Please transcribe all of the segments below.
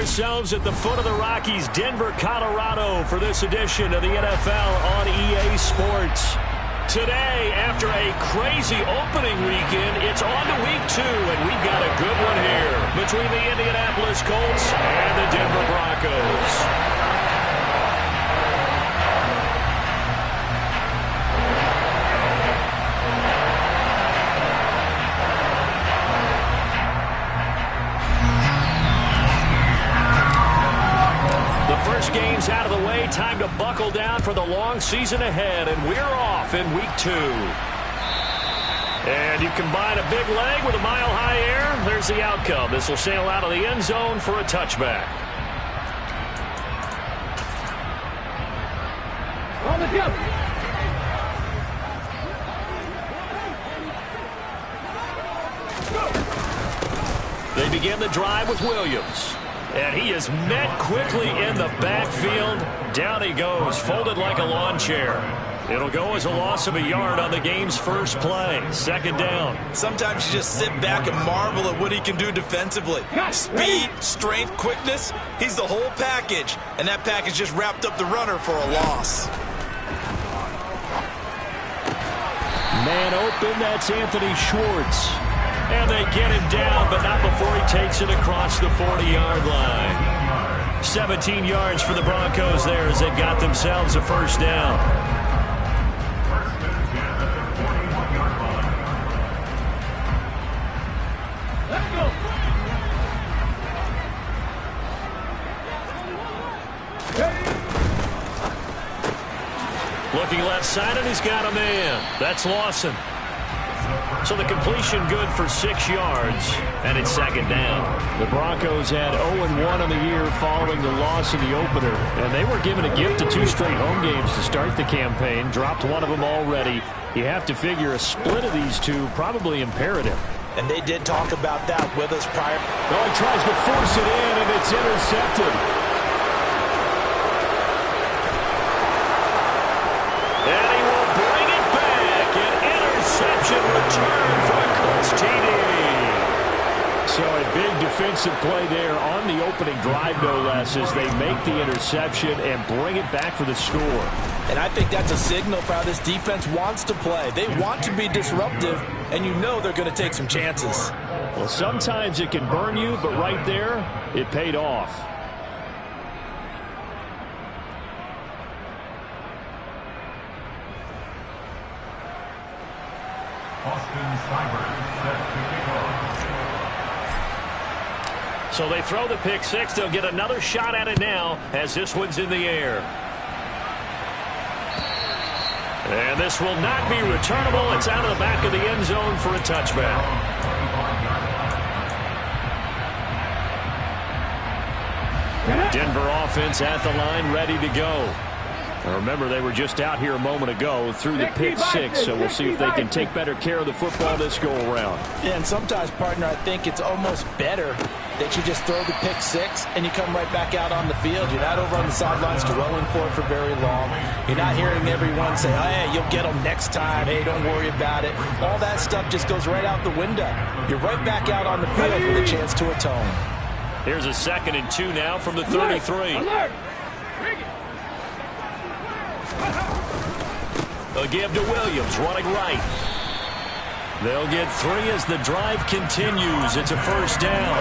ourselves at the foot of the Rockies, Denver, Colorado, for this edition of the NFL on EA Sports. Today, after a crazy opening weekend, it's on to week 2, and we've got a good one here between the Indianapolis Colts and the Denver Broncos. First game's out of the way. Time to buckle down for the long season ahead, and we're off in week 2. And you combine a big leg with a mile-high air, there's the outcome. This will sail out of the end zone for a touchback. On the jump. They begin the drive with Williams. And he is met quickly in the backfield. Down he goes, folded like a lawn chair. It'll go as a loss of a yard on the game's first play. Second down. Sometimes you just sit back and marvel at what he can do defensively. Speed, strength, quickness, he's the whole package. And that package just wrapped up the runner for a loss. Man open, that's Anthony Schwartz. And they get him down, but not before he takes it across the 40-yard line. 17 yards for the Broncos there as they've got themselves a first down. Let's go. Looking left side, and he's got a man. That's Lawson. So the completion good for 6 yards, and it's second down. The Broncos had 0-1 on the year following the loss in the opener, and they were given a gift of 2 straight home games to start the campaign. Dropped one of them already. You have to figure a split of these two probably imperative. And they did talk about that with us prior. Oh, he tries to force it in, and it's intercepted. And he will bring it back. An interception return for a Colts TD. So a big defensive play there on the opening drive, no less, as they make the interception and bring it back for the score. And I think that's a signal for how this defense wants to play. They want to be disruptive, and you know they're going to take some chances. Well, sometimes it can burn you, but right there, it paid off. Austin Seibert set to kick off. So they throw the pick six. They'll get another shot at it now as this one's in the air. And this will not be returnable. It's out of the back of the end zone for a touchback. Denver offense at the line, ready to go. Now remember, they were just out here a moment ago through the pick six, so we'll see if they can take better care of the football this go-around. Yeah, and sometimes, partner, I think it's almost better that you just throw the pick six and you come right back out on the field. You're not over on the sidelines dwelling for it for very long. You're not hearing everyone say, oh, hey, you'll get them next time. Hey, don't worry about it. All that stuff just goes right out the window. You're right back out on the field with a chance to atone. Here's a 2nd and 2 now from the 33. Alert! They'll give to Williams, running right. They'll get 3 as the drive continues. It's a first down.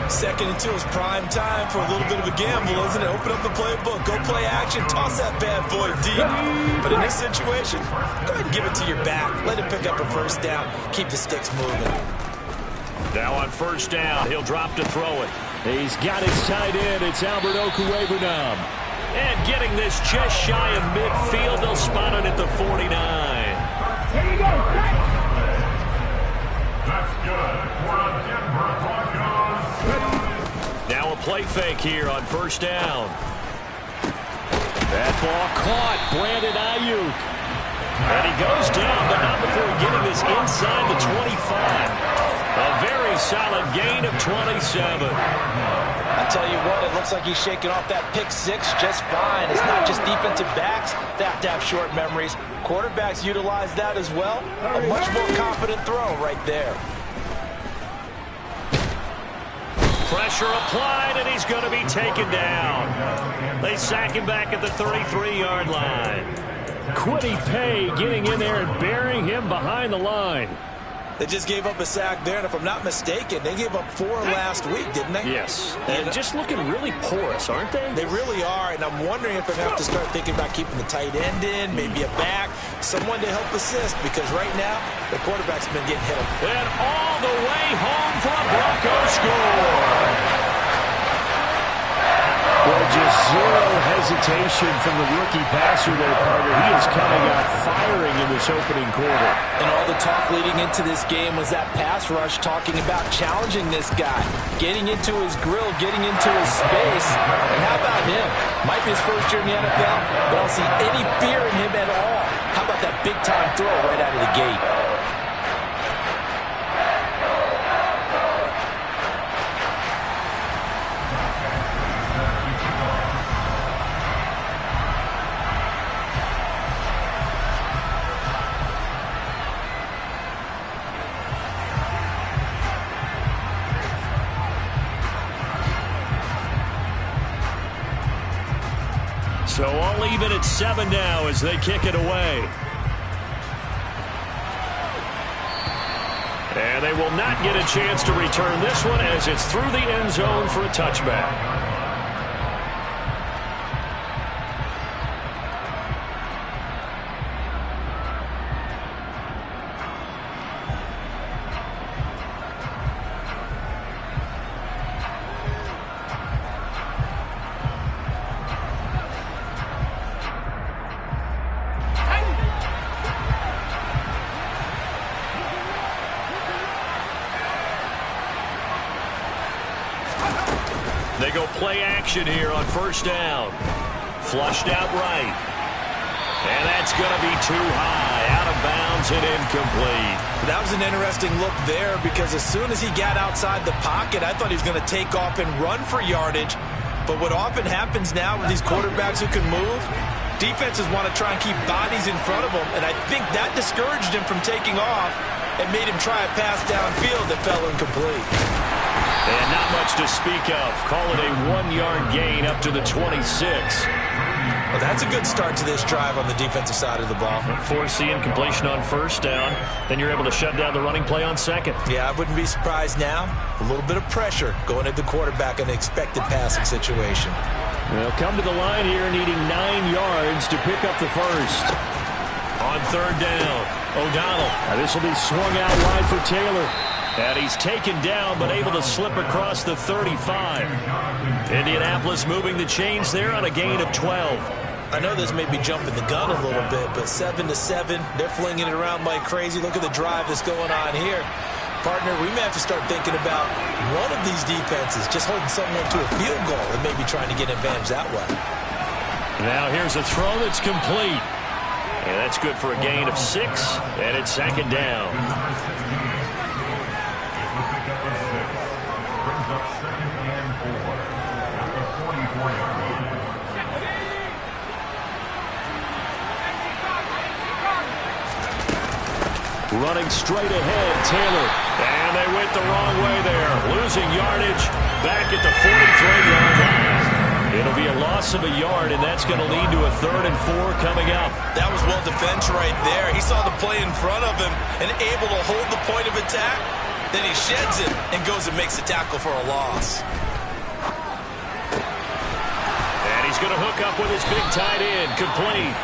2nd and 2 is prime time for a little bit of a gamble, isn't it? Open up the playbook, go play action, toss that bad boy deep. But in this situation, go ahead and give it to your back. Let him pick up a first down. Keep the sticks moving. Now on first down, he'll drop to throw it. He's got his tight end. It's Albert Okwuegbunam. And getting this just shy of midfield, they'll spot it at the 49. Here you go. That's good for the Denver Broncos. Now a play fake here on first down. That ball caught. Brandon Ayuk. And he goes down, but not before getting this inside the 25. A very solid gain of 27. I tell you what, it looks like he's shaking off that pick six just fine. It's not just defensive backs that have to have short memories. Quarterbacks utilize that as well. A much more confident throw right there. Pressure applied, and he's going to be taken down. They sack him back at the 33-yard line. Kwity Paye getting in there and burying him behind the line. They just gave up a sack there, and if I'm not mistaken, they gave up 4 last week, didn't they? Yes. And just looking really porous, aren't they? They really are, and I'm wondering if they're going to have to start thinking about keeping the tight end in, maybe a back, someone to help assist, because right now, the quarterback's been getting hit. And all the way home for a Bronco score. Well, just zero hesitation from the rookie passer there, partner. He is coming out firing in this opening quarter. And all the talk leading into this game was that pass rush talking about challenging this guy, getting into his grill, getting into his space. And how about him? Might be his first year in the NFL, but I don't see any fear in him at all. How about that big-time throw right out of the gate? So all even at 7 now as they kick it away. And they will not get a chance to return this one as it's through the end zone for a touchback. They go play action here on first down. Flushed out right. And that's going to be too high. Out of bounds and incomplete. That was an interesting look there because as soon as he got outside the pocket, I thought he was going to take off and run for yardage. But what often happens now with these quarterbacks who can move, defenses want to try and keep bodies in front of them. And I think that discouraged him from taking off and made him try a pass downfield that fell incomplete. And not much to speak of. Call it a 1-yard gain up to the 26. Well, that's a good start to this drive on the defensive side of the ball. Force the incompletion on first down. Then you're able to shut down the running play on second. Yeah, I wouldn't be surprised now. A little bit of pressure going at the quarterback in an expected passing situation. They'll come to the line here needing 9 yards to pick up the first. On third down, O'Donnell. This will be swung out wide for Taylor. And he's taken down, but able to slip across the 35. Indianapolis moving the chains there on a gain of 12. I know this may be jumping the gun a little bit, but 7-7, they're flinging it around like crazy. Look at the drive that's going on here. Partner, we may have to start thinking about one of these defenses just holding someone to a field goal and maybe trying to get an advantage that way. Now here's a throw that's complete. And that's good for a gain of 6, and it's second down. Running straight ahead, Taylor. And they went the wrong way there. Losing yardage back at the 43-yard line. It'll be a loss of a yard, and that's going to lead to a 3rd and 4 coming up. That was well defense right there. He saw the play in front of him and able to hold the point of attack. Then he sheds it and goes and makes a tackle for a loss. And he's going to hook up with his big tight end, complete.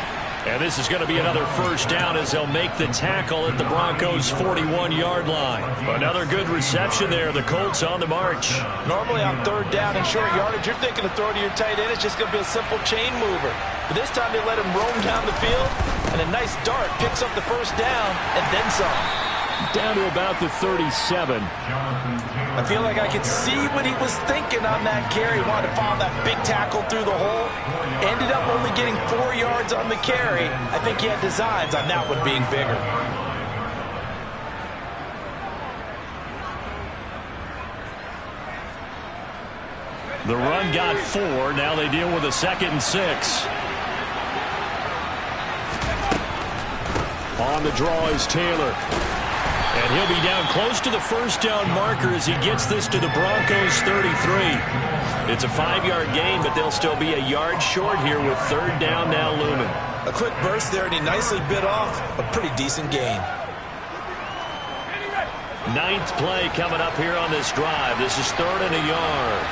And this is going to be another first down as they'll make the tackle at the Broncos' 41-yard line. Another good reception there. The Colts on the march. Normally on third down and short yardage, you're thinking to throw to your tight end. It's just going to be a simple chain mover. But this time they let him roam down the field, and a nice dart picks up the first down and then some. Down to about the 37. I feel like I could see what he was thinking on that carry. Wanted to follow that big tackle through the hole. Ended up only getting 4 yards on the carry. I think he had designs on that one being bigger. The run got 4. Now they deal with a 2nd and 6. On the draw is Taylor. And he'll be down close to the first down marker as he gets this to the Broncos 33. It's a 5-yard gain, but they'll still be a yard short here with third down now looming. A quick burst there, and he nicely bit off a pretty decent gain. 9th play coming up here on this drive. This is 3rd and a yard.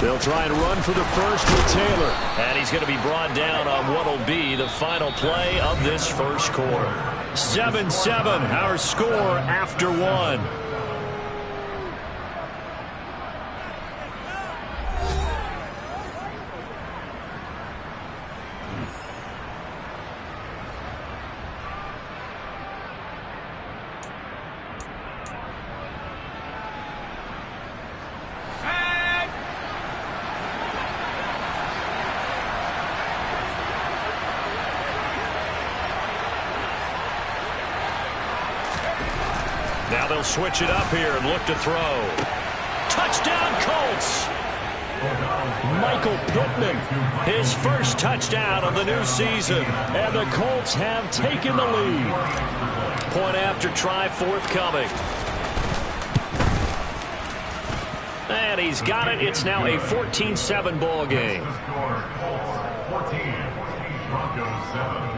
They'll try and run for the first with Taylor. And he's going to be brought down on what will be the final play of this first quarter. 7-7, our score after 1. Now they'll switch it up here and look to throw. Touchdown, Colts! Michael Pittman, his first touchdown of the new season. And the Colts have taken the lead. Point after try forthcoming. And he's got it. It's now a 14-7 ball game. Colts 14, Broncos 7.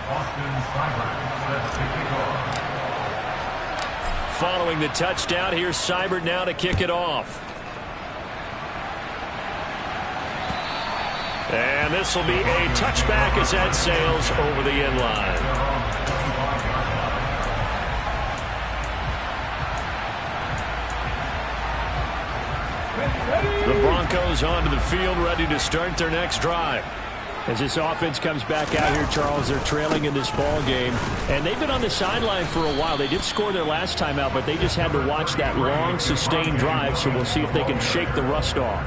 Austin Seibert set to kick off. Following the touchdown, here's Seibert now to kick it off. And this will be a touchback as that sails over the end line. The Broncos onto the field, ready to start their next drive. As this offense comes back out here, Charles, they're trailing in this ball game. And they've been on the sideline for a while. They did score their last time out, but they just had to watch that long, sustained drive. So we'll see if they can shake the rust off.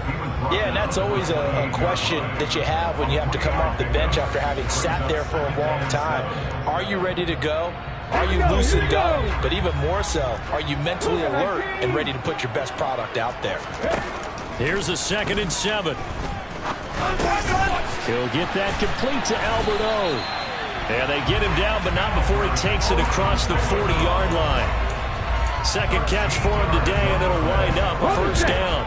Yeah, and that's always a question that you have when you have to come off the bench after having sat there for a long time. Are you ready to go? Are you loosened up? But even more so, are you mentally alert and ready to put your best product out there? Here's a 2nd and 7. He'll get that complete to Albert O. And they get him down, but not before he takes it across the 40-yard line. Second catch for him today, and it'll wind up a first down.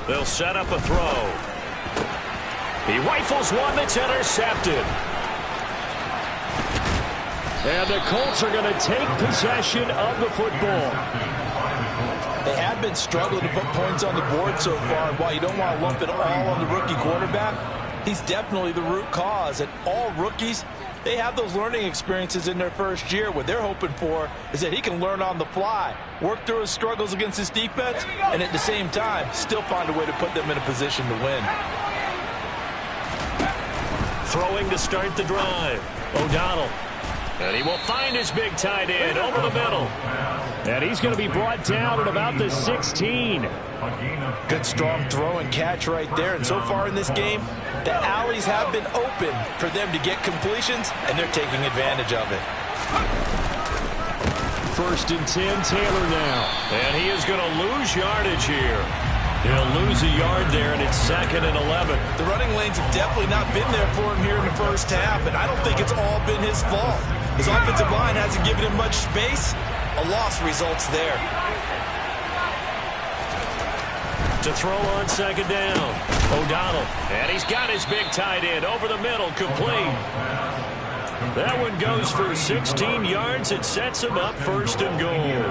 They'll set up a throw. He rifles one that's intercepted. And the Colts are going to take possession of the football. They have been struggling to put points on the board so far. And while you don't want to lump it all on the rookie quarterback, he's definitely the root cause. And all rookies, they have those learning experiences in their first year. What they're hoping for is that he can learn on the fly, work through his struggles against his defense, and at the same time, still find a way to put them in a position to win. Throwing to start the drive. O'Donnell. And he will find his big tight end over the middle. And he's going to be brought down at about the 16. Good strong throw and catch right there. And so far in this game, the alleys have been open for them to get completions, and they're taking advantage of it. 1st and 10, Taylor now. And he is going to lose yardage here. He'll lose a yard there, and it's 2nd and 11. The running lanes have definitely not been there for him here in the first half, and I don't think it's all been his fault. His offensive line hasn't given him much space. A loss results there. To throw on 2nd down. O'Donnell. And he's got his big tight end over the middle, complete. That one goes for 16 yards. It sets him up 1st and goal.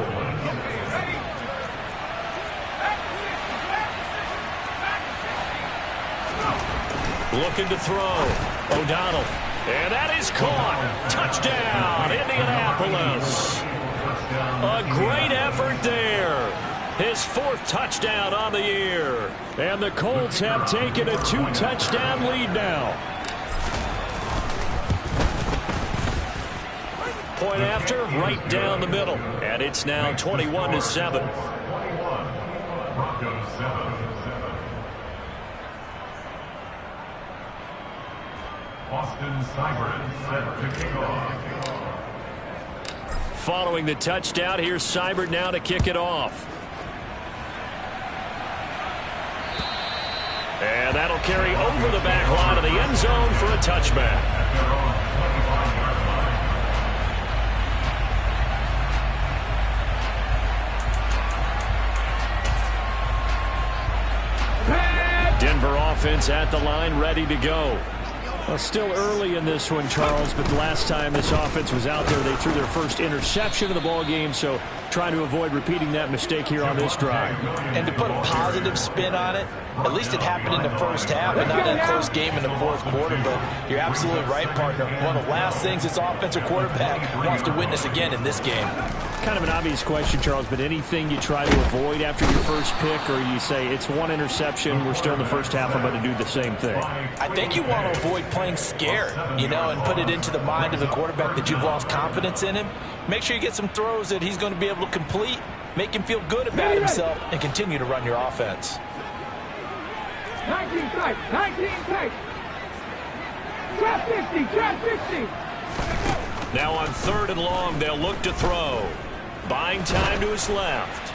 Looking to throw. O'Donnell. And that is caught. Touchdown, Indianapolis. A great effort there. His 4th touchdown on the year. And the Colts have taken a 2-touchdown lead now. Point after, right down the middle. And it's now 21-7. Broncos 7. Austin Seibert set to kick off. Following the touchdown, here's Seibert now to kick it off. And that'll carry over the back line of the end zone for a touchback. Denver offense at the line, ready to go. Well, still early in this one, Charles, but the last time this offense was out there, they threw their first interception of the ball game, so trying to avoid repeating that mistake here on this drive. And to put a positive spin on it, at least it happened in the first half and not in a close game in the fourth quarter, but you're absolutely right, partner. One of the last things this offensive quarterback wants to witness again in this game. Kind of an obvious question, Charles, but anything you try to avoid after your first pick, or you say it's one interception, we're still in the first half, I'm going to do the same thing? I think you want to avoid playing scared, and put it into the mind of the quarterback that you've lost confidence in him. Make sure you get some throws that he's going to be able to complete, make him feel good about himself, and continue to run your offense. 19 tight, 19 tight. Trap 50, trap 50. Now on 3rd and long, they'll look to throw. Buying time to his left.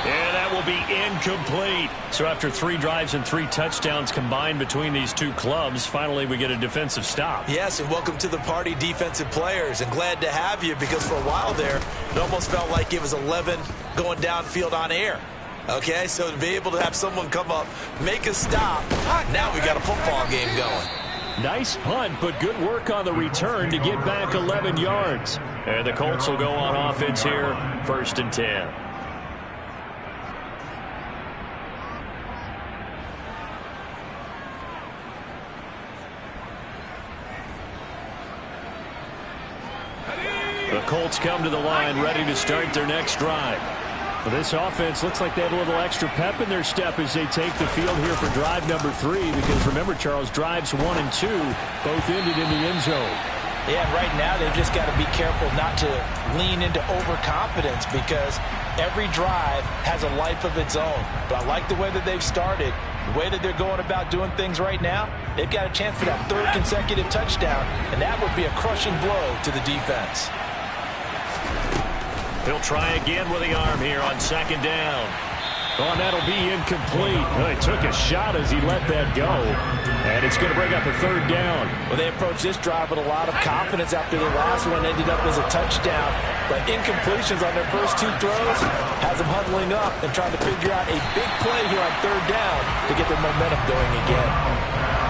And that will be incomplete. So after 3 drives and 3 touchdowns combined between these two clubs, finally we get a defensive stop. Yes, and welcome to the party, defensive players, and glad to have you, because for a while there, it almost felt like it was 11 going downfield on air. Okay, so to be able to have someone come up, make a stop, now we got a football game going. Nice punt, but good work on the return to get back 11 yards. And the Colts will go on offense here, 1st and 10. The Colts come to the line, ready to start their next drive. Well, this offense looks like they have a little extra pep in their step as they take the field here for drive number 3, because remember, Charles, drives 1 and 2 both ended in the end zone. Yeah, right now they've just got to be careful not to lean into overconfidence, because every drive has a life of its own. But I like the way that they've started, the way that they're going about doing things right now. They've got a chance for that 3rd consecutive touchdown, and that would be a crushing blow to the defense. He'll try again with the arm here on 2nd down. Oh, and that'll be incomplete. Oh, he took a shot as he let that go. And it's going to bring up a 3rd down. Well, they approached this drive with a lot of confidence after the last one ended up as a touchdown. But incompletions on their first 2 throws has them huddling up and trying to figure out a big play here on 3rd down to get their momentum going again.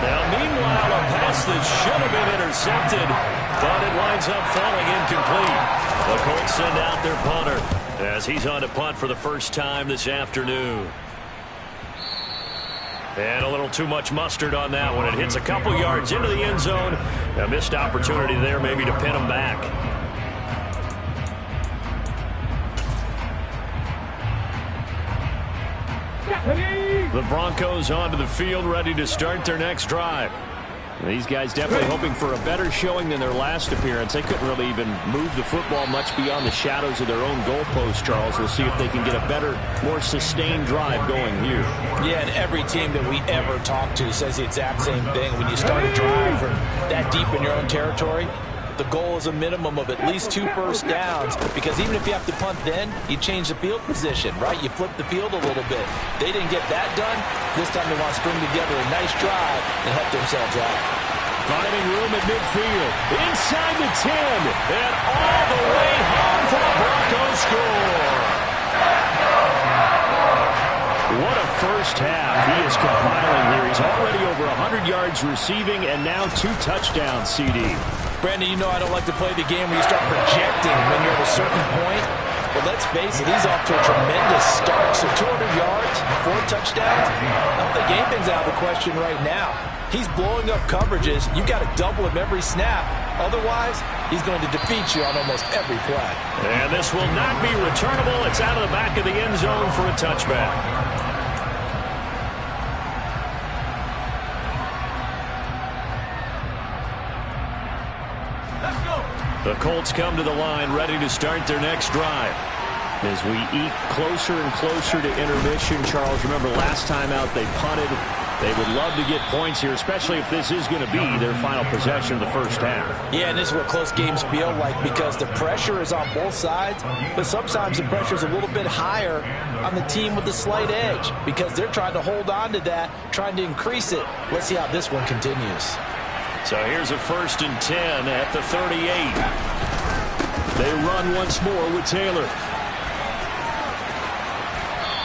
Now, meanwhile, a pass that should have been intercepted, but it winds up falling incomplete. The Colts send out their punter as he's on to punt for the first time this afternoon. And a little too much mustard on that one. It hits a couple yards into the end zone. A missed opportunity there maybe to pin him back. The Broncos onto the field, ready to start their next drive. These guys definitely hoping for a better showing than their last appearance. They couldn't really even move the football much beyond the shadows of their own goalpost, Charles. We'll see if they can get a better, more sustained drive going here. Yeah, and every team that we ever talk to says the exact same thing. When you start a drive from that deep in your own territory, the goal is a minimum of at least 2 first downs, because even if you have to punt then, you change the field position, right? You flip the field a little bit. They didn't get that done. This time they want to string together a nice drive and help themselves out. Finding room at midfield. Inside the 10. And all the way home for the Broncos score. What a first half he is compiling here. He's already over 100 yards receiving and now 2 touchdowns, CD. Brandon, you know I don't like to play the game where you start projecting when you're at a certain point. But let's face it, he's off to a tremendous start. So 200 yards, 4 touchdowns. I don't think anything's out of the question right now. He's blowing up coverages. You've got to double him every snap. Otherwise, he's going to defeat you on almost every play. And this will not be returnable. It's out of the back of the end zone for a touchback. The Colts come to the line ready to start their next drive. As we eke closer and closer to intermission, Charles, remember last time out they punted. They would love to get points here, especially if this is going to be their final possession of the first half. Yeah, and this is what close games feel like because the pressure is on both sides, but sometimes the pressure is a little bit higher on the team with the slight edge because they're trying to hold on to that, trying to increase it. Let's see how this one continues. So here's a 1st and 10 at the 38. They run once more with Taylor.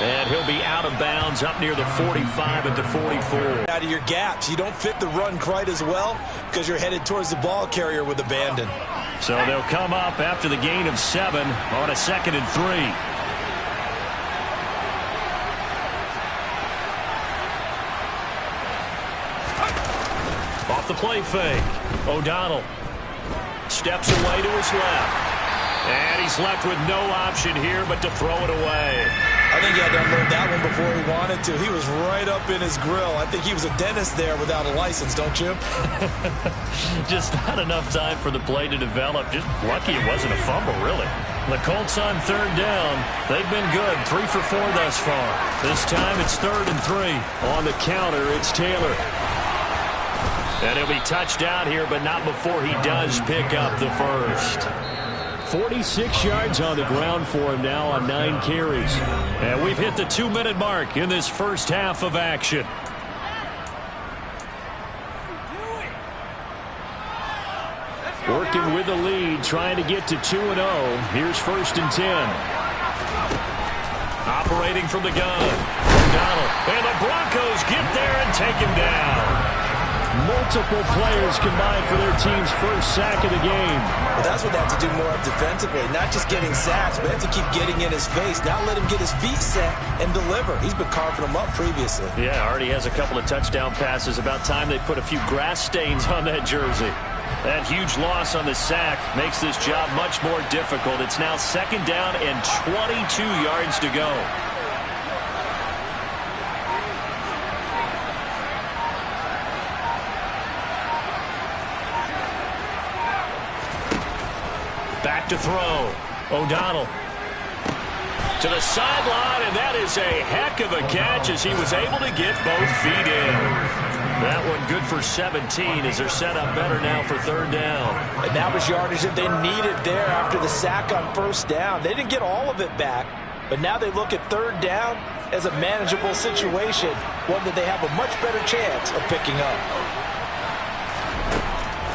And he'll be out of bounds up near the 45 at the 44. Out of your gaps. You don't fit the run quite as well because you're headed towards the ball carrier with abandon. So they'll come up after the gain of 7 on a 2nd and 3. Off the play fake. O'Donnell steps away to his left. And he's left with no option here but to throw it away. I think he had to unload that one before he wanted to. He was right up in his grill. I think he was a dentist there without a license, don't you? Just not enough time for the play to develop. Just lucky it wasn't a fumble, really. The Colts on 3rd down. They've been good. 3 for 4 thus far. This time it's 3rd and 3. On the counter, it's Taylor. And he'll be touched out here, but not before he does pick up the first. 46 yards on the ground for him now on 9 carries. And we've hit the 2-minute mark in this first half of action. Working with the lead, trying to get to 2-0. Here's 1st and 10. Operating from the gun. O'Donnell. And the Broncos get there and take him down. Multiple players combined for their team's first sack of the game. Well, that's what they have to do more of defensively. Not just getting sacks, but they have to keep getting in his face. Not let him get his feet set and deliver. He's been carving them up previously. Yeah, already has a couple of touchdown passes. About time they put a few grass stains on that jersey. That huge loss on the sack makes this job much more difficult. It's now 2nd down and 22 yards to go. Back to throw. O'Donnell to the sideline, and that is a heck of a catch as he was able to get both feet in. That one good for 17 as they're set up better now for 3rd down. And that was yardage that they needed there after the sack on 1st down. They didn't get all of it back, but now they look at 3rd down as a manageable situation, one that they have a much better chance of picking up.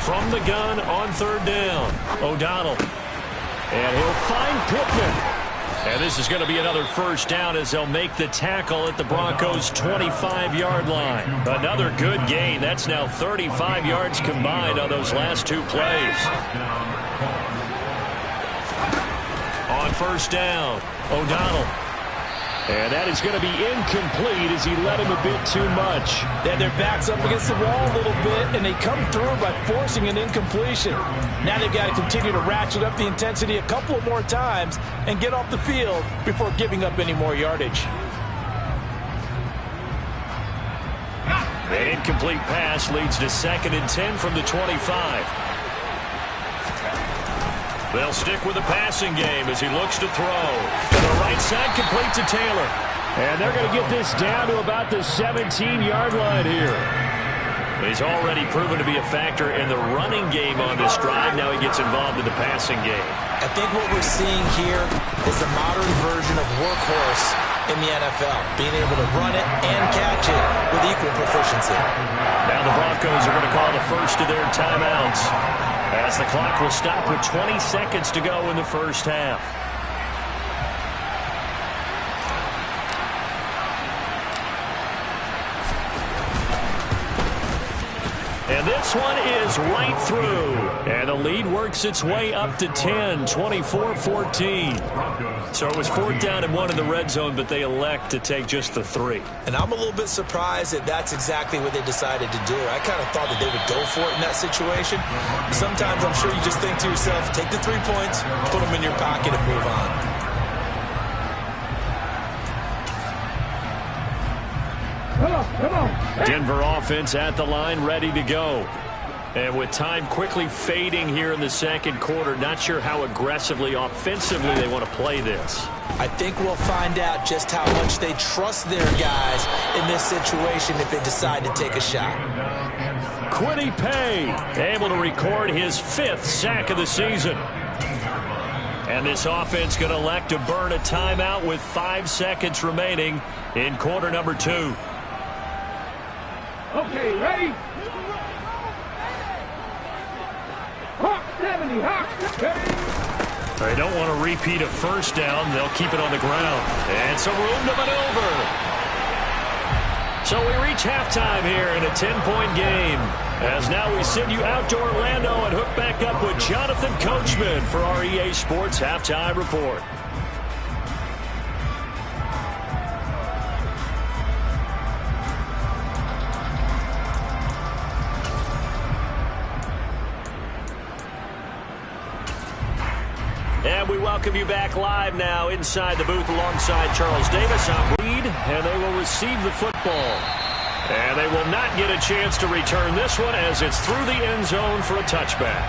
From the gun on 3rd down, O'Donnell. And he'll find Pittman. And this is going to be another 1st down as they'll make the tackle at the Broncos' 25-yard line. Another good gain. That's now 35 yards combined on those last 2 plays. On 1st down, O'Donnell. And that is going to be incomplete as he led him a bit too much. Then their back's up against the wall a little bit, and they come through by forcing an incompletion. Now they've got to continue to ratchet up the intensity a couple of more times and get off the field before giving up any more yardage. An incomplete pass leads to 2nd and 10 from the 25. They'll stick with the passing game as he looks to throw. To the right side, complete to Taylor. And they're going to get this down to about the 17-yard line here. He's already proven to be a factor in the running game on this drive. Now he gets involved in the passing game. I think what we're seeing here is the modern version of workhorse in the NFL, being able to run it and catch it with equal proficiency. Now the Broncos are going to call the first of their timeouts, as the clock will stop with 20 seconds to go in the first half. And this one is right through. And the lead works its way up to 10, 24-14. So it was 4th down and 1 in the red zone, but they elect to take just the 3. And I'm a little bit surprised that that's exactly what they decided to do. I kind of thought that they would go for it in that situation. Sometimes I'm sure you just think to yourself, take the 3 points, put them in your pocket and move on. Come on. Denver offense at the line, ready to go. And with time quickly fading here in the second quarter, not sure how aggressively, offensively they want to play this. I think we'll find out just how much they trust their guys in this situation if they decide to take a shot. Kwity Paye able to record his 5th sack of the season. And this offense going to elect to burn a timeout with 5 seconds remaining in quarter number 2. Okay, ready? Hawk 70, Hawk 70. They don't want to repeat a first down. They'll keep it on the ground. And some room to maneuver. So we reach halftime here in a 10-point game. As now we send you out to Orlando and hook back up with Jonathan Coachman for our EA Sports Halftime Report. And we welcome you back live now inside the booth alongside Charles Davis. I'm Reed, and they will receive the football. And they will not get a chance to return this one as it's through the end zone for a touchback.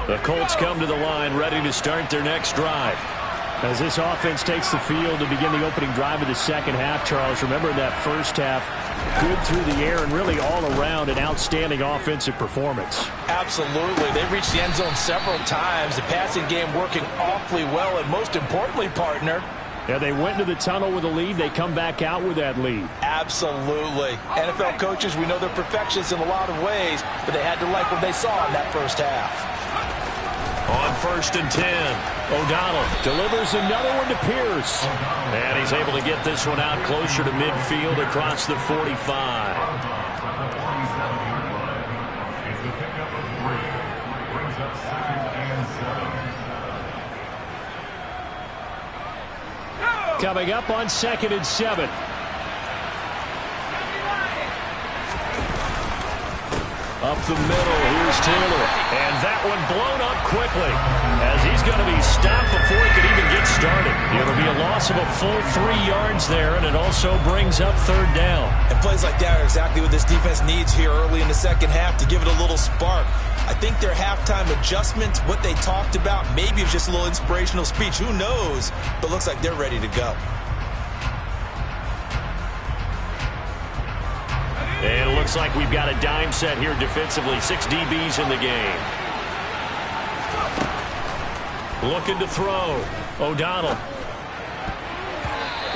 The Colts come to the line ready to start their next drive. As this offense takes the field to begin the opening drive of the second half, Charles, remember in that first half, good through the air and really all around an outstanding offensive performance. Absolutely. They reached the end zone several times. The passing game working awfully well, and most importantly, partner, yeah, they went into the tunnel with a lead. They come back out with that lead. Absolutely. NFL coaches, we know they're perfectionists in a lot of ways, but they had to like what they saw in that first half. On 1st and 10, O'Donnell delivers another one to Pierce. And he's able to get this one out closer to midfield across the 45. Coming up on 2nd and 7. Up the middle, here's Taylor. And that one blown up quickly as he's going to be stopped before he could even get started. It'll be a loss of a full 3 yards there, and it also brings up 3rd down. And plays like that are exactly what this defense needs here early in the second half to give it a little spark. I think their halftime adjustments, what they talked about, maybe it's just a little inspirational speech. Who knows? But looks like they're ready to go. And it looks like we've got a dime set here defensively. 6 DBs in the game. Looking to throw. O'Donnell.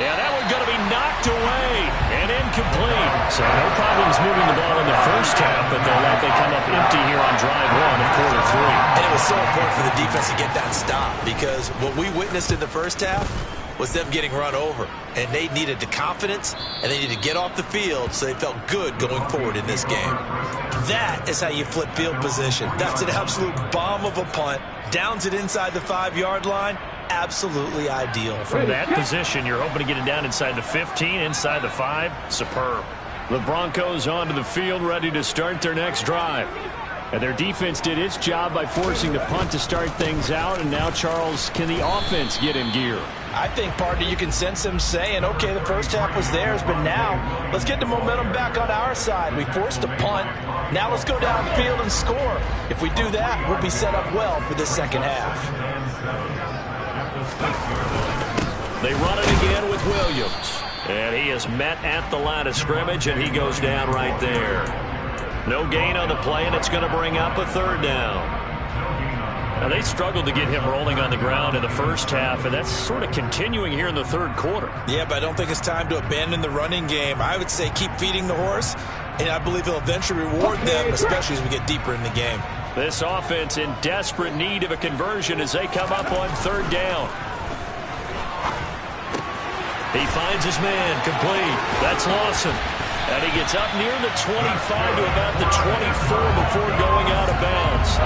Yeah, that one going to be knocked away and incomplete. So no problems moving the ball in the first half, but they'll likely come up empty here on drive 1 of quarter 3. And it was so important for the defense to get that stop because what we witnessed in the first half was them getting run over. And they needed the confidence, and they needed to get off the field so they felt good going forward in this game. That is how you flip field position. That's an absolute bomb of a punt. Downs it inside the 5-yard line. Absolutely ideal. From that position, you're hoping to get it down inside the 15, inside the 5. Superb. The Broncos onto the field, ready to start their next drive. And their defense did its job by forcing the punt to start things out. And now, Charles, can the offense get in gear? I think, partner, you can sense them saying, okay, the first half was theirs, but now let's get the momentum back on our side. We forced a punt. Now let's go downfield and score. If we do that, we'll be set up well for the second half. They run it again with Williams. And he is met at the line of scrimmage, and he goes down right there. No gain on the play, and it's going to bring up a 3rd down. Now, they struggled to get him rolling on the ground in the first half, and that's sort of continuing here in the 3rd quarter. Yeah, but I don't think it's time to abandon the running game. I would say keep feeding the horse, and I believe he'll eventually reward them, especially as we get deeper in the game. This offense in desperate need of a conversion as they come up on 3rd down. He finds his man, complete. That's Lawson. And he gets up near the 25 to about the 24 before going out of bounds.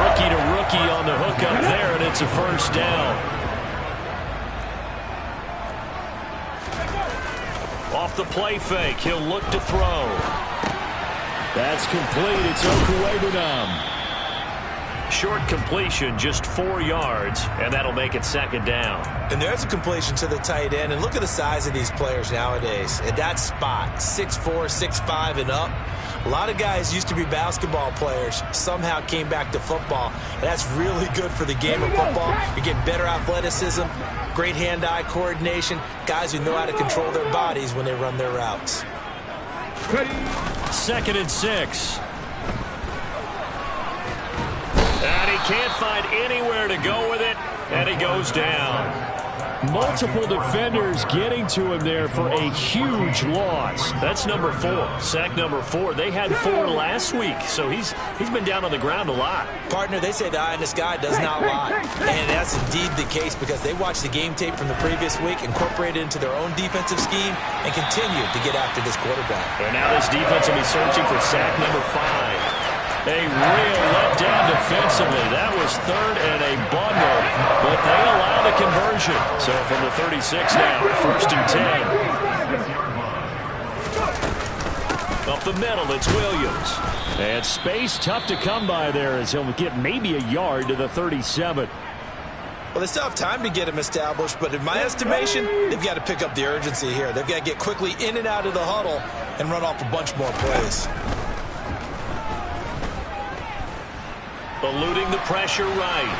Rookie to rookie on the hook up there, and it's a 1st down. Off the play fake, he'll look to throw. That's complete. It's Okuwebunam. Short completion, just 4 yards, and that'll make it second down. And there's a completion to the tight end. And look at the size of these players nowadays. At that spot, 6'4", 6'5", and up. A lot of guys used to be basketball players, somehow came back to football. And that's really good for the game of football. You're getting better athleticism, great hand-eye coordination, guys who know how to control their bodies when they run their routes. Second and 6. And he can't find anywhere to go with it, and he goes down. Multiple defenders getting to him there for a huge loss. That's number 4, sack number 4. They had 4 last week, so he's been down on the ground a lot. Partner, they say the eye in the sky does not lie. And that's indeed the case because they watched the game tape from the previous week, incorporated it into their own defensive scheme, and continued to get after this quarterback. And now this defense will be searching for sack number 5. A real letdown defensively. That was third and a bundle, but they allow the conversion. So from the 36 now, first and 10. Up the middle, it's Williams. And space tough to come by there as he'll get maybe a yard to the 37. Well, they still have time to get him established, but in my estimation, they've got to pick up the urgency here. They've got to get quickly in and out of the huddle and run off a bunch more plays. Eluding the pressure right.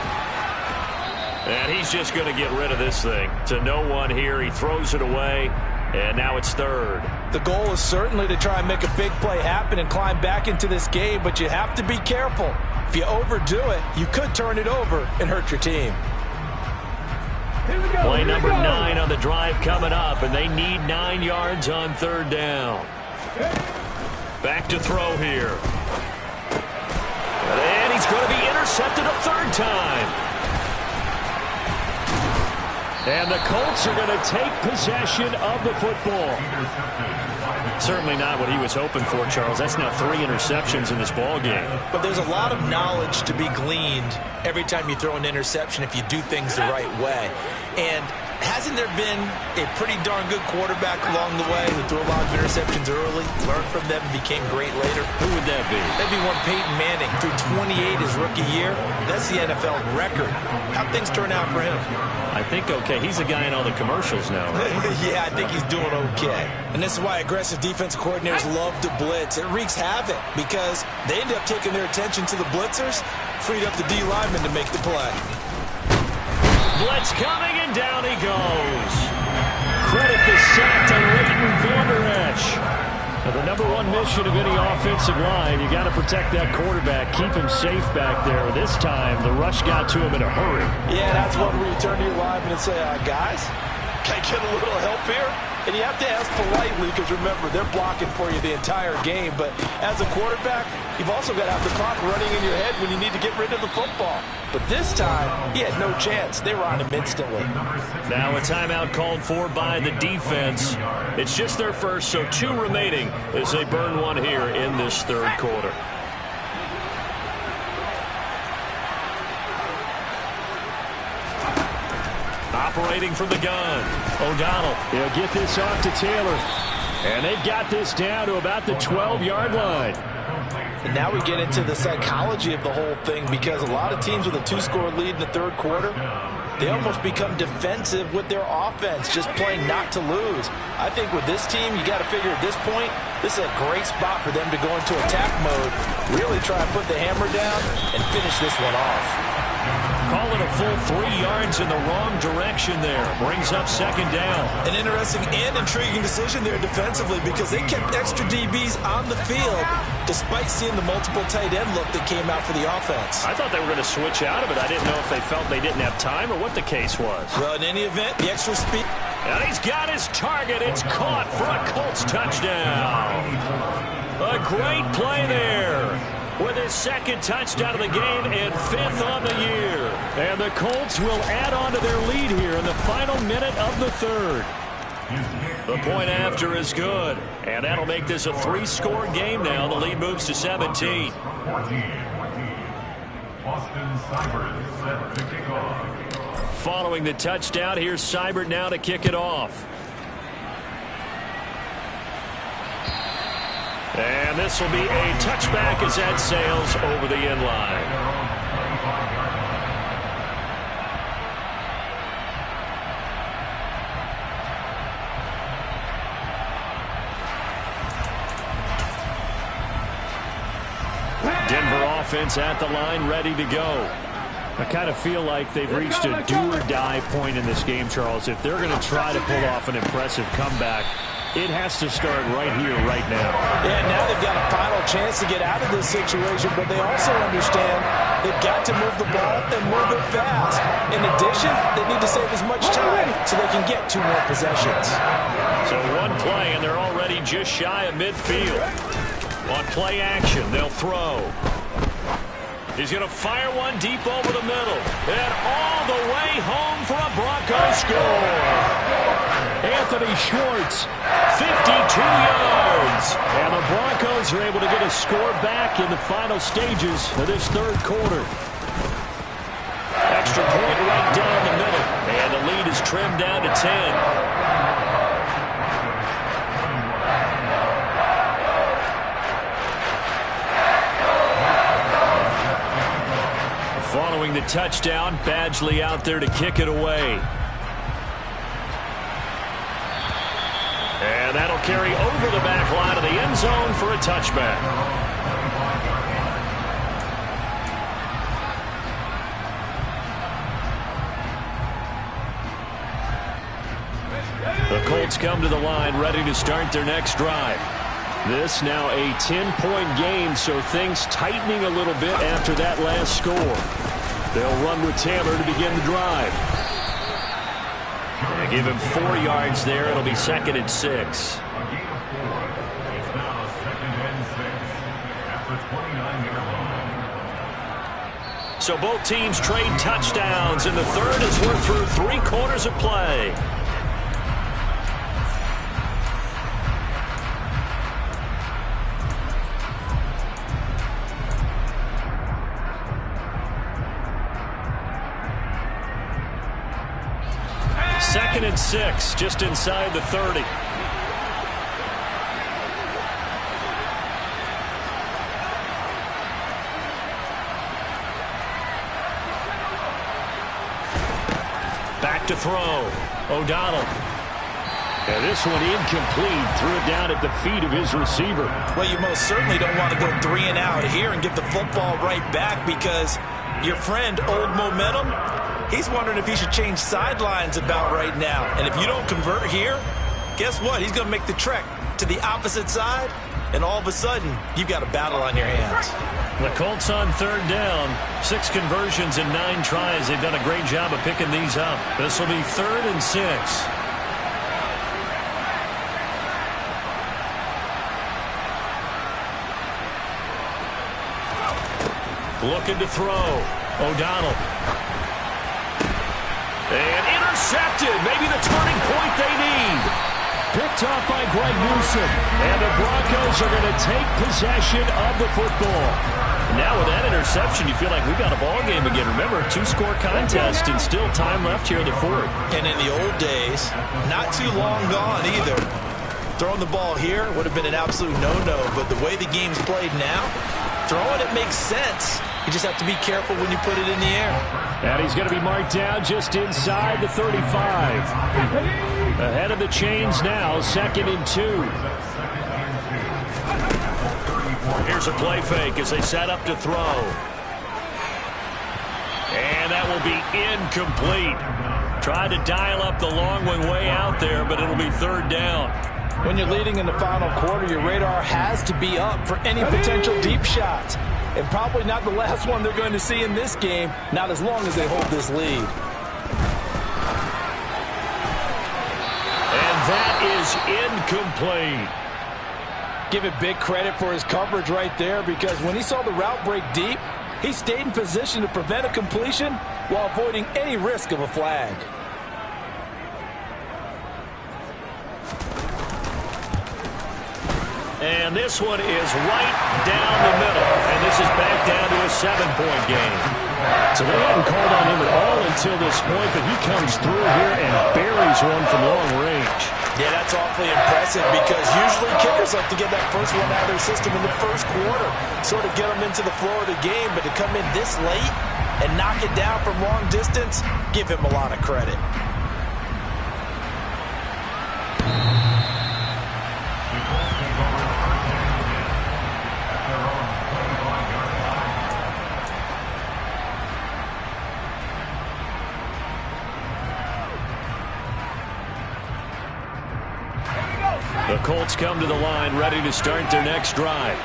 And he's just going to get rid of this thing. To no one here. He throws it away. And now it's third. The goal is certainly to try and make a big play happen and climb back into this game, but you have to be careful. If you overdo it, you could turn it over and hurt your team. Play number 9 on the drive coming up, and they need 9 yards on third down. Back to throw here. And he's going to be intercepted a third time. And the Colts are going to take possession of the football. Certainly not what he was hoping for, Charles. That's now 3 interceptions in this ball game. But there's a lot of knowledge to be gleaned every time you throw an interception if you do things the right way. And hasn't there been a pretty darn good quarterback along the way who threw a lot of interceptions early, learned from them, and became great later? Who would that be? That'd be one Peyton Manning. Threw 28 his rookie year. That's the NFL record. How'd things turn out for him? I think okay. He's a guy in all the commercials now. Yeah, I think he's doing okay. And this is why aggressive defensive coordinators love to blitz. It wreaks havoc because they end up taking their attention to the blitzers, freed up the D lineman to make the play. Blitz coming, and down he goes. Credit the sack to Leighton Vander Esch. Now, the number 1 mission of any offensive line, you got to protect that quarterback, keep him safe back there. This time, the rush got to him in a hurry. Yeah, that's one where you turn to your lineman and say, guys, can I get a little help here? And you have to ask politely because, remember, they're blocking for you the entire game. But as a quarterback, you've also got to have the clock running in your head when you need to get rid of the football. But this time, he had no chance. They were on him instantly. Now a timeout called for by the defense. It's just their first, so 2 remaining as they burn one here in this third quarter. Operating from the gun. O'Donnell, he'll get this off to Taylor. And they've got this down to about the 12-yard line. And now we get into the psychology of the whole thing because a lot of teams with a 2-score lead in the third quarter, they almost become defensive with their offense, just playing not to lose. I think with this team, you got to figure at this point, this is a great spot for them to go into attack mode, really try to put the hammer down and finish this one off. Call it a full 3 yards in the wrong direction there. Brings up second down. An interesting and intriguing decision there defensively because they kept extra DBs on the field despite seeing the multiple tight end look that came out for the offense. I thought they were going to switch out of it. I didn't know if they felt they didn't have time or what the case was. Well, in any event, the extra speed. And he's got his target. It's caught for a Colts touchdown. A great play there. With his second touchdown of the game and 5th on the year. And the Colts will add on to their lead here in the final minute of the third. The point after is good. And that'll make this a 3-score game now. The lead moves to 17. Austin Seibert set to kick off. Following the touchdown, here's Seibert now to kick it off. And this will be a touchback as that sails over the end line. offense at the line, ready to go. I kind of feel like they've reached a do-or-die point in this game, Charles. If they're going to try to pull off an impressive comeback, it has to start right here, right now. Yeah, now they've got a final chance to get out of this situation, but they also understand they've got to move the ball and move it fast. In addition, they need to save as much time so they can get 2 more possessions. So one play, and they're already just shy of midfield. On play action, they'll throw. He's going to fire one deep over the middle. And all the way home for a Broncos score. Anthony Schwartz, 52 yards. And the Broncos are able to get a score back in the final stages of this third quarter. Extra point right down the middle. And the lead is trimmed down to 10. Following the touchdown, Badgley out there to kick it away. And that'll carry over the back line of the end zone for a touchback. The Colts come to the line ready to start their next drive. This now a 10-point game, so things tightening a little bit after that last score. They'll run with Taylor to begin the drive. They give him 4 yards there. It'll be 2nd and 6. A gain of 4. It's now 2nd and 6 after 29 yards. So both teams trade touchdowns in the third as we're through 3 quarters of play. Second and 6, just inside the 30. Back to throw. O'Donnell. And this one incomplete. Threw it down at the feet of his receiver. Well, you most certainly don't want to go 3 and out here and get the football right back because your friend, Old Momentum, he's wondering if he should change sidelines about right now. And if you don't convert here, guess what? He's going to make the trek to the opposite side, and all of a sudden, you've got a battle on your hands. The Colts on 3rd down. 6 conversions in 9 tries. They've done a great job of picking these up. This will be 3rd and 6. Looking to throw. O'Donnell. And intercepted. Maybe the turning point they need. Picked off by Greg Newsome. And the Broncos are going to take possession of the football. Now with that interception, you feel like we've got a ball game again. Remember, 2-score contest and still time left here in the 4th. And in the old days, not too long gone either. Throwing the ball here would have been an absolute no-no. But the way the game's played now, throwing it makes sense. You just have to be careful when you put it in the air. And he's going to be marked down just inside the 35. Ahead of the chains now, 2nd and 2. Here's a play fake as they set up to throw. And that will be incomplete. Tried to dial up the long one way out there, but it'll be 3rd down. When you're leading in the final quarter, your radar has to be up for any potential deep shots. And probably not the last one they're going to see in this game, not as long as they hold this lead. And that is incomplete. Give it big credit for his coverage right there, because when he saw the route break deep, he stayed in position to prevent a completion while avoiding any risk of a flag. And this one is right down the middle. And this is back down to a 7-point game. So they hadn't called on him at all until this point, but he comes through here and buries one from long range. Yeah, that's awfully impressive because usually kickers like to get that first one out of their system in the first quarter, sort of get them into the flow of the game, but to come in this late and knock it down from long distance, give him a lot of credit. The Colts come to the line ready to start their next drive.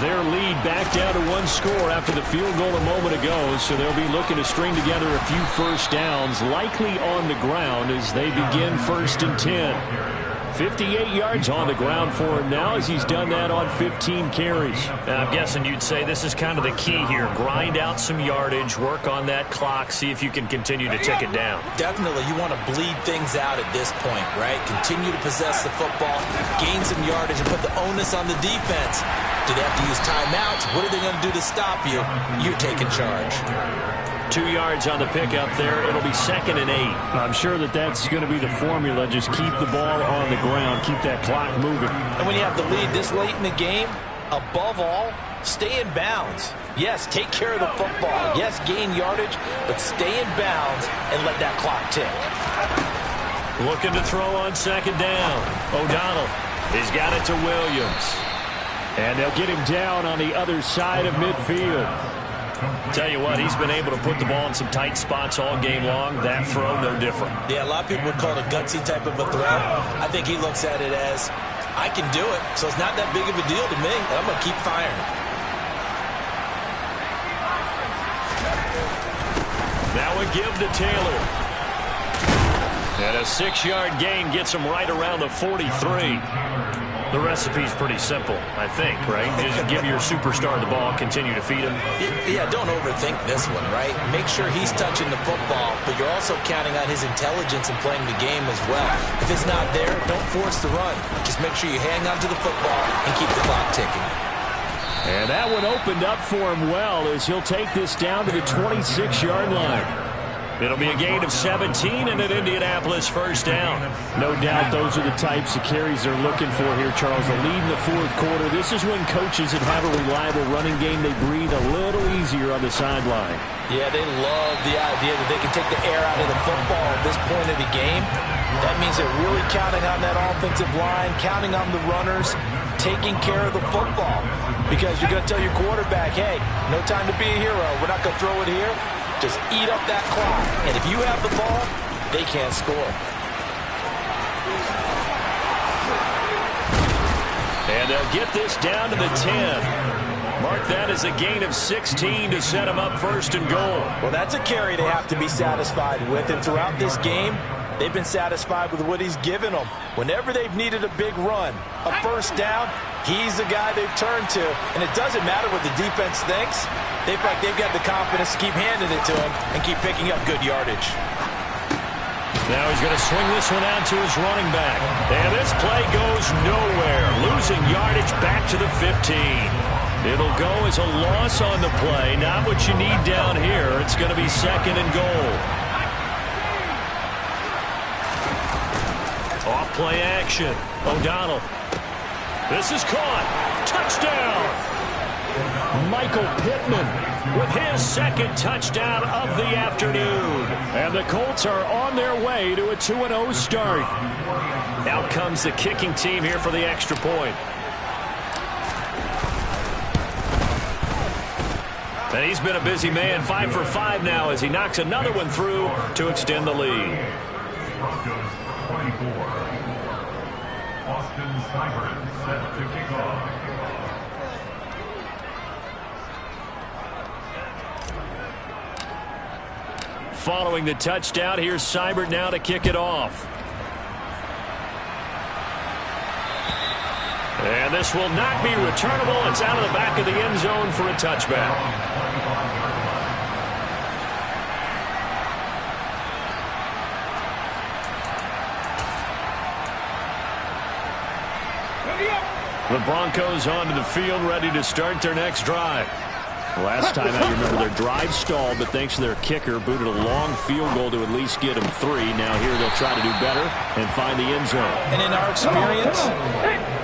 Their lead back down to 1 score after the field goal a moment ago, so they'll be looking to string together a few first downs, likely on the ground as they begin 1st and 10. 58 yards on the ground for him now as he's done that on 15 carries. I'm guessing you'd say this is kind of the key here. Grind out some yardage, work on that clock, see if you can continue to tick it down. Definitely, you want to bleed things out at this point, right? Continue to possess the football, gain some yardage, and put the onus on the defense. Do they have to use timeouts? What are they going to do to stop you? You're taking charge. 2 yards on the pickup there. It'll be 2nd and 8. I'm sure that's going to be the formula. Just keep the ball on the ground. Keep that clock moving. And when you have the lead this late in the game, above all, stay in bounds. Yes, take care of the football. Yes, gain yardage, but stay in bounds and let that clock tick. Looking to throw on 2nd down. O'Donnell. He's got it to Williams. And they'll get him down on the other side of midfield. Tell you what, he's been able to put the ball in some tight spots all game long. That throw, no different. Yeah, a lot of people would call it a gutsy type of a throw. I think he looks at it as, I can do it, so it's not that big of a deal to me, and I'm going to keep firing. Now a give to Taylor. And a 6-yard gain gets him right around the 43. The recipe's pretty simple, I think, right? Just give your superstar the ball, continue to feed him. Yeah, don't overthink this one, right? Make sure he's touching the football, but you're also counting on his intelligence in playing the game as well. If it's not there, don't force the run. Just make sure you hang on to the football and keep the clock ticking. And that one opened up for him well as he'll take this down to the 26-yard line. It'll be a gain of 17 and an Indianapolis 1st down. No doubt those are the types of carries they're looking for here, Charles. The lead in the 4th quarter. This is when coaches that have a reliable running game, they breathe a little easier on the sideline. Yeah, they love the idea that they can take the air out of the football at this point of the game. That means they're really counting on that offensive line, counting on the runners, taking care of the football. Because you're going to tell your quarterback, hey, no time to be a hero. We're not going to throw it here. Just eat up that clock. And if you have the ball, they can't score. And they'll get this down to the 10. Mark that as a gain of 16 to set them up 1st and goal. Well, that's a carry they have to be satisfied with. And throughout this game, they've been satisfied with what he's given them. Whenever they've needed a big run, a 1st down, he's the guy they've turned to. And it doesn't matter what the defense thinks. They've got the confidence to keep handing it to him and keep picking up good yardage. Now he's going to swing this one out to his running back. And this play goes nowhere. Losing yardage back to the 15. It'll go as a loss on the play. Not what you need down here. It's going to be 2nd and goal. Off play action. O'Donnell. This is caught. Touchdown. Michael Pittman with his 2nd touchdown of the afternoon. And the Colts are on their way to a 2-0 start. Out comes the kicking team here for the extra point. And he's been a busy man, 5 for 5 now as he knocks another one through to extend the lead. Broncos 24. Austin Seibert set to kick off. Following the touchdown, here's Seibert now to kick it off. And this will not be returnable. It's out of the back of the end zone for a touchback. The Broncos onto the field, ready to start their next drive. Last time out, you remember their drive stalled, but thanks to their kicker, booted a long field goal to at least get them 3. Now here they'll try to do better and find the end zone. And in our experience,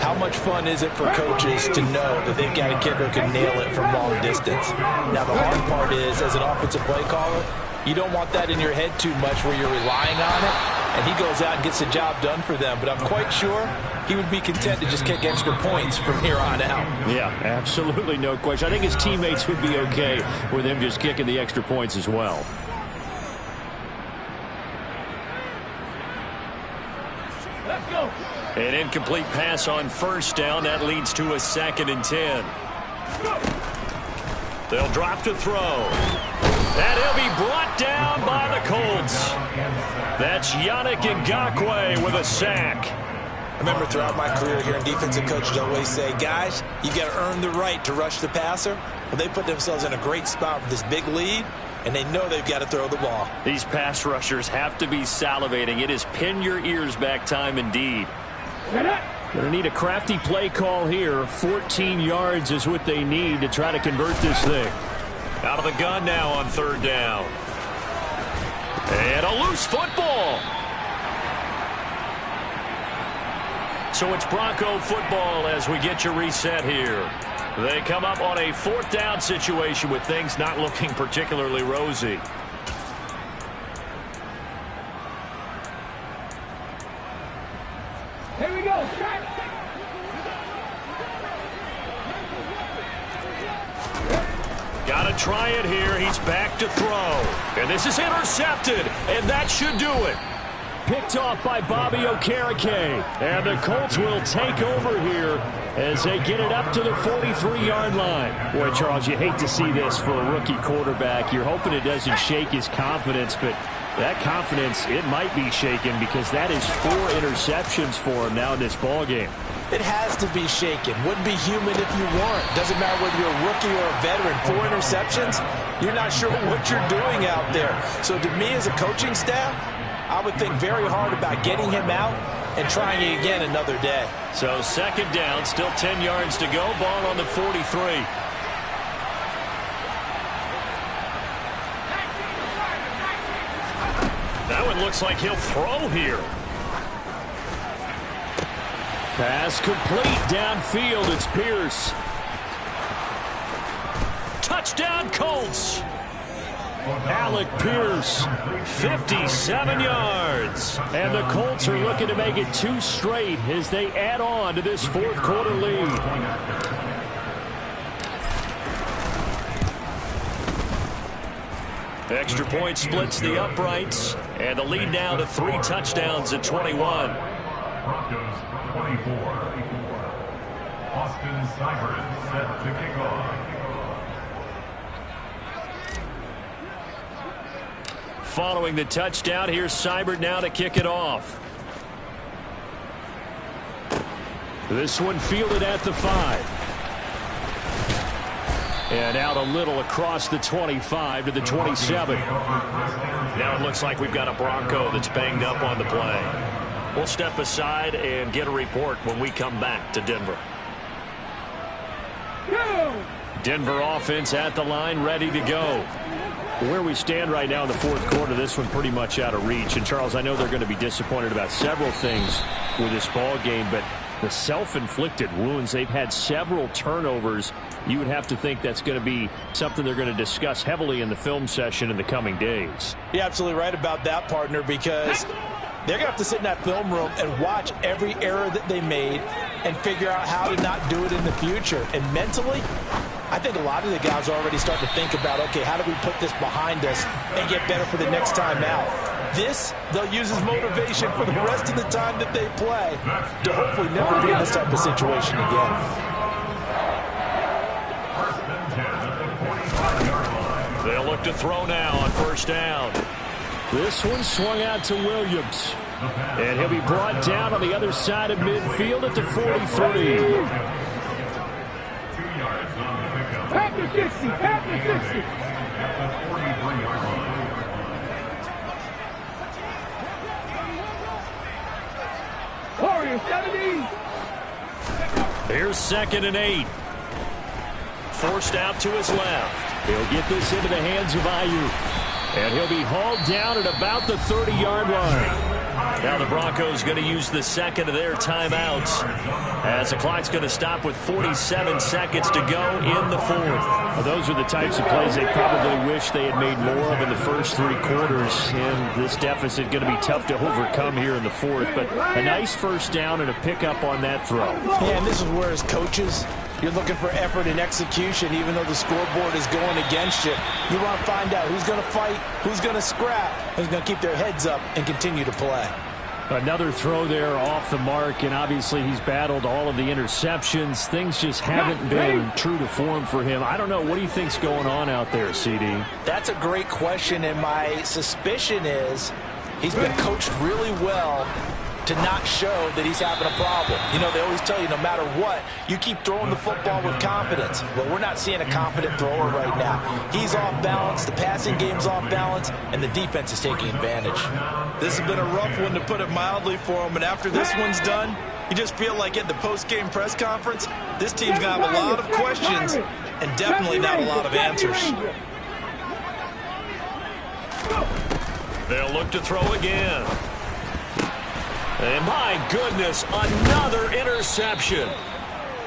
how much fun is it for coaches to know that they've got a kicker who can nail it from long distance? Now the hard part is, as an offensive play caller, you don't want that in your head too much where you're relying on it, and he goes out and gets the job done for them. But I'm quite sure he would be content to just kick extra points from here on out. Yeah, absolutely no question. I think his teammates would be okay with him just kicking the extra points as well. Let's go. An incomplete pass on first down. That leads to a 2nd and 10. They'll drop to throw. And he'll be brought down by the Colts. That's Yannick Ngakoue with a sack. I remember throughout my career here in defensive coaches always say, guys, you got to earn the right to rush the passer. Well, they put themselves in a great spot with this big lead, and they know they've got to throw the ball. These pass rushers have to be salivating. It is pin your ears back time indeed. Going to need a crafty play call here. 14 yards is what they need to try to convert this thing. Out of the gun now on 3rd down. And a loose football. So it's Bronco football as we get you reset here. They come up on a 4th down situation with things not looking particularly rosy. Here we go. Got to try it here. He's back to throw. And this is intercepted. And that should do it. Picked off by Bobby Okereke. And the Colts will take over here as they get it up to the 43-yard line. Boy, Charles, you hate to see this for a rookie quarterback. You're hoping it doesn't shake his confidence, but that confidence, it might be shaken because that is 4 interceptions for him now in this ballgame. It has to be shaken. Wouldn't be human if you weren't. Doesn't matter whether you're a rookie or a veteran. 4 interceptions, you're not sure what you're doing out there. So to me as a coaching staff, I would think very hard about getting him out and trying it again another day. So 2nd down, still 10 yards to go. Ball on the 43. That one looks like he'll throw here. Pass complete downfield. It's Pierce. Touchdown Colts. Alec Pierce, 57 yards. and the Colts are looking to make it 2 straight as they add on to this 4th quarter lead. Extra point splits the uprights, and the lead now to 3 touchdowns at 21. Broncos 24. Austin Seibert set to kick off. Following the touchdown, here's Seibert now to kick it off. This one fielded at the 5. And out a little across the 25 to the 27. Now it looks like we've got a Bronco that's banged up on the play. We'll step aside and get a report when we come back to Denver. Denver offense at the line, ready to go. Where we stand right now in the 4th quarter, this one pretty much out of reach. And, Charles, I know they're going to be disappointed about several things with this ball game, but the self-inflicted wounds, they've had several turnovers. You would have to think that's going to be something they're going to discuss heavily in the film session in the coming days. You're absolutely right about that, partner, because they're going to have to sit in that film room and watch every error that they made and figure out how to not do it in the future. And mentally, I think a lot of the guys are already starting to think about, okay, how do we put this behind us and get better for the next time out? This, they'll use as motivation for the rest of the time that they play to hopefully never be in this type of situation again. They'll look to throw now on 1st down. This one swung out to Williams. And he'll be brought down on the other side of midfield at the 43. At the 60. At the 60. At the 43-yard line. Warriors 70. Here's 2nd and 8. Forced out to his left. He'll get this into the hands of Ayuk. And he'll be hauled down at about the 30-yard line. Now the Broncos going to use the 2nd of their timeouts as the clock's going to stop with 47 seconds to go in the 4th. Well, those are the types of plays they probably wish they had made more of in the first 3 quarters. And this deficit going to be tough to overcome here in the 4th. But a nice first down and a pickup on that throw. Yeah, and this is where as coaches, you're looking for effort and execution, even though the scoreboard is going against you. You want to find out who's going to fight, who's going to scrap, who's going to keep their heads up and continue to play. Another throw there off the mark, and obviously he's battled all of the interceptions. Things just haven't been true to form for him. I don't know. What do you think's going on out there, CD? That's a great question, and my suspicion is he's been coached really well to not show that he's having a problem. You know, they always tell you no matter what, you keep throwing the football with confidence. Well, we're not seeing a confident thrower right now. He's off balance, the passing game's off balance, and the defense is taking advantage. This has been a rough one, to put it mildly, for him, and after this one's done, you just feel like at the post-game press conference, this team's going to have a lot of questions and definitely not a lot of answers. They'll look to throw again. And my goodness, another interception.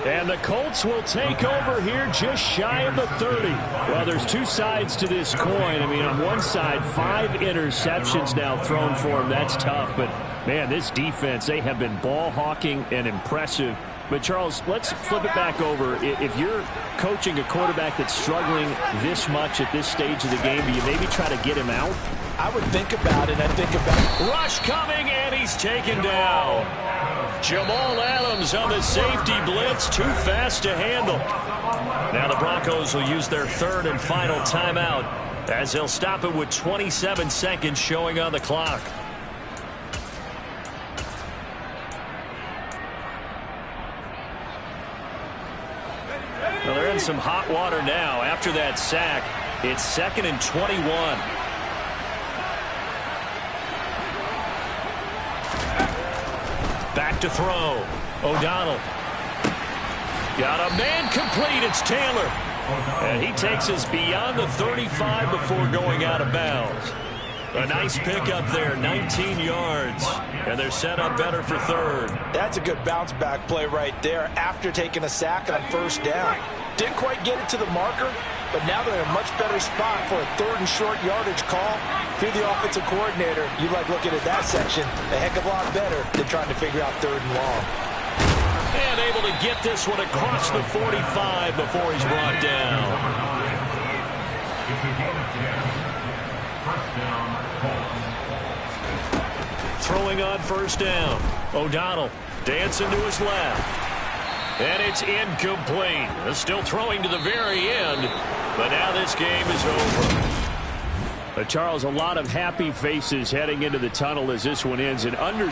And the Colts will take over here just shy of the 30. Well, there's two sides to this coin. I mean, on one side, 5 interceptions now thrown for him. That's tough. But, man, this defense, they have been ball hawking and impressive. But, Charles, let's flip it back over. If you're coaching a quarterback that's struggling this much at this stage of the game, do you maybe try to get him out? I would think about it. I think about rush coming, and he's taken down. Jamal Adams on the safety blitz, too fast to handle. Now the Broncos will use their third and final timeout as they'll stop it with 27 seconds showing on the clock. Well, they're in some hot water now. After that sack, it's 2nd and 21. Back to throw. O'Donnell. Got a man complete. It's Taylor. And he takes us beyond the 35 before going out of bounds. A nice pickup there, 19 yards. And they're set up better for third. That's a good bounce back play right there after taking a sack on first down. Didn't quite get it to the marker, but now they're in a much better spot for a 3rd and short yardage call. If you're the offensive coordinator, you like looking at that section a heck of a lot better than trying to figure out 3rd and long. And able to get this one across the 45 before he's brought down. Throwing on first down. O'Donnell dancing to his left. And it's incomplete. Still throwing to the very end. But now this game is over. Charles, a lot of happy faces heading into the tunnel as this one ends. And under